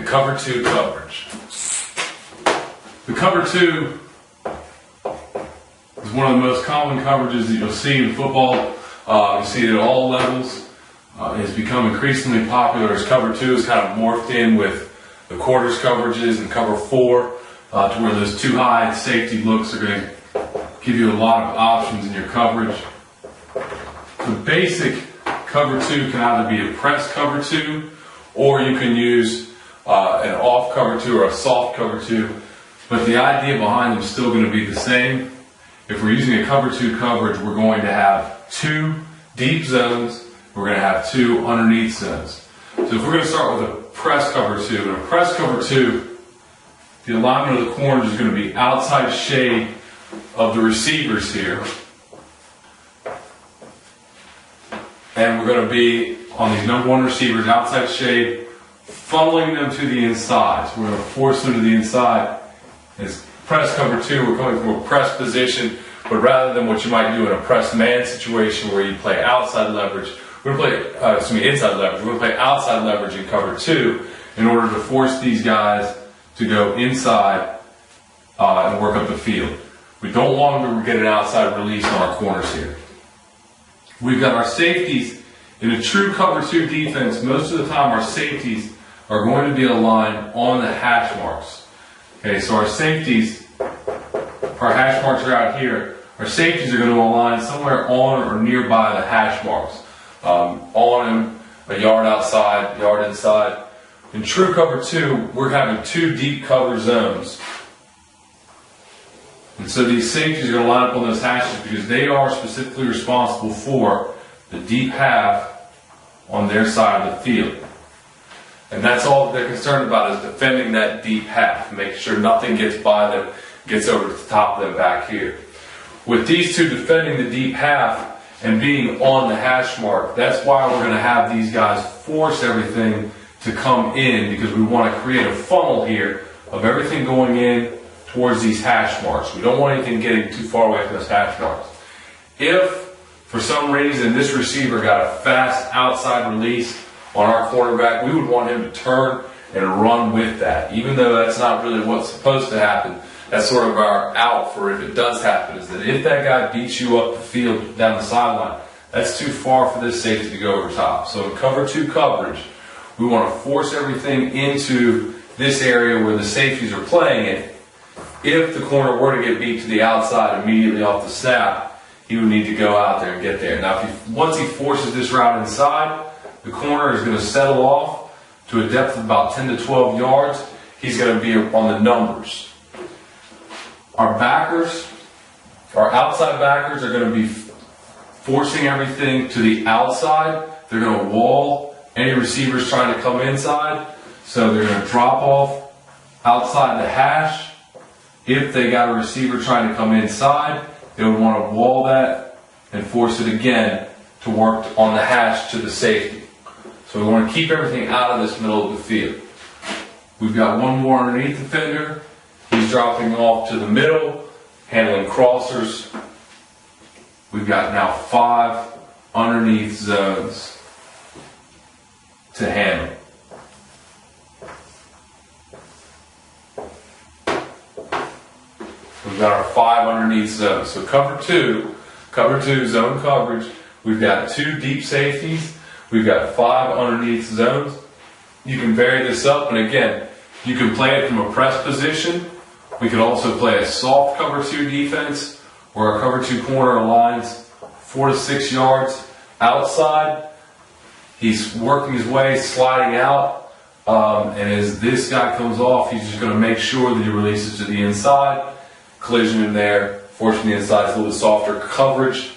cover two coverage. The cover two is one of the most common coverages that you'll see in football. You see it at all levels. It's become increasingly popular as cover two is kind of morphed in with the quarters coverages and cover four to where those two high safety looks are going to give you a lot of options in your coverage. The basic cover two can either be a press cover two, or you can use an off cover two or a soft cover two, but the idea behind them is still going to be the same. If we're using a cover two coverage, we're going to have two deep zones, we're going to have two underneath zones. So if we're going to start with a press cover two, in a press cover two, the alignment of the corners is going to be outside shade of the receivers here. And we're going to be on these number one receivers, outside shade, funneling them to the inside. So we're going to force them to the inside. As press cover two, we're coming from a press position, but rather than what you might do in a press man situation where you play outside leverage, we're going to play, inside leverage. We're going to play outside leverage in cover two in order to force these guys to go inside and work up the field. We don't want them to get an outside release on our corners here. We've got our safeties. In a true cover two defense, most of the time our safeties are going to be aligned on the hash marks. Okay, so our safeties, our hash marks are out here. Our safeties are going to align somewhere on or nearby the hash marks. On them, a yard outside, yard inside. In true cover two, we're having two deep cover zones. And so these safeties are going to line up on those hashes because they are specifically responsible for the deep half on their side of the field. And that's all that they're concerned about, is defending that deep half, making sure nothing gets by them, gets over to the top of them back here. With these two defending the deep half and being on the hash mark, that's why we're going to have these guys force everything to come in, because we want to create a funnel here of everything going in towards these hash marks. We don't want anything getting too far away from those hash marks. If, for some reason, this receiver got a fast outside release on our quarterback, we would want him to turn and run with that. Even though that's not really what's supposed to happen, that's sort of our out for if it does happen, is that if that guy beats you up the field down the sideline, that's too far for this safety to go over top. So in cover two coverage, we want to force everything into this area where the safeties are playing it. If the corner were to get beat to the outside immediately off the snap, he would need to go out there and get there. Now, once he forces this route inside, the corner is going to settle off to a depth of about 10 to 12 yards. He's going to be on the numbers. Our backers, our outside backers, are going to be forcing everything to the outside. They're going to wall any receivers trying to come inside. So they're going to drop off outside the hash. If they got a receiver trying to come inside, they would want to wall that and force it again to work on the hash to the safety. So we want to keep everything out of this middle of the field. We've got one more underneath defender. He's dropping off to the middle, handling crossers. We've got now 5 underneath zones to handle. We've got our 5 underneath zones. So cover two zone coverage. We've got 2 deep safeties. We've got 5 underneath zones. You can vary this up, and again, you can play it from a press position. We could also play a soft cover two defense, where our cover two corner aligns 4 to 6 yards outside. He's working his way, sliding out, and as this guy comes off, he's just going to make sure that he releases to the inside. Collision in there, forcing the inside, it's a little bit softer coverage.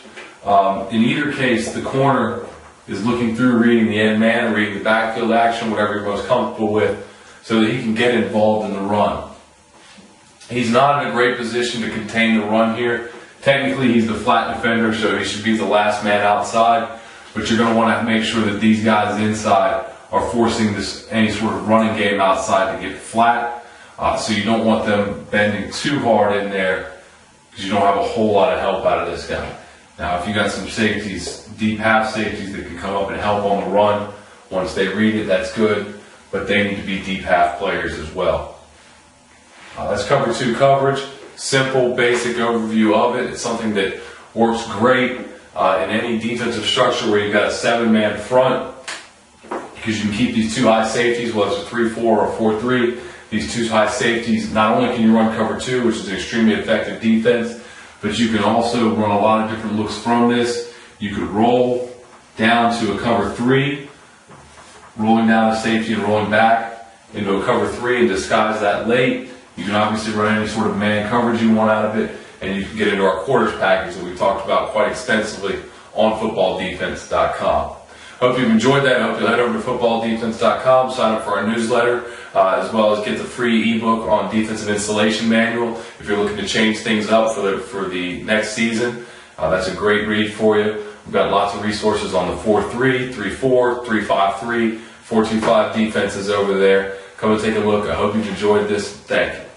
In either case, the corner is looking through, reading the end man, reading the backfield action, whatever you're most comfortable with, so that he can get involved in the run. He's not in a great position to contain the run here. Technically, he's the flat defender, so he should be the last man outside, but you're going to want to make sure that these guys inside are forcing any sort of running game outside to get flat, so you don't want them bending too hard in there, because you don't have a whole lot of help out of this guy. Now, if you got some safeties, deep half safeties that can come up and help on the run, once they read it, that's good. but they need to be deep half players as well. That's cover 2 coverage. Simple, basic overview of it. It's something that works great in any defensive structure where you've got a 7-man front, because you can keep these 2 high safeties, whether it's a 3-4 or 4-3. These 2 high safeties, not only can you run cover 2, which is an extremely effective defense, but you can also run a lot of different looks from this. You could roll down to a cover 3, rolling down a safety and rolling back into a cover 3 and disguise that late. You can obviously run any sort of man coverage you want out of it, and you can get into our quarters package that we've talked about quite extensively on footballdefense.com. Hope you've enjoyed that. I hope you'll head over to footballdefense.com, sign up for our newsletter, as well as get the free ebook on defensive installation manual if you're looking to change things up for the next season. That's a great read for you. We've got lots of resources on the 4-3, 3-4, 3-5-3, 4-2-5 defenses over there. Come and take a look. I hope you've enjoyed this. Thank you.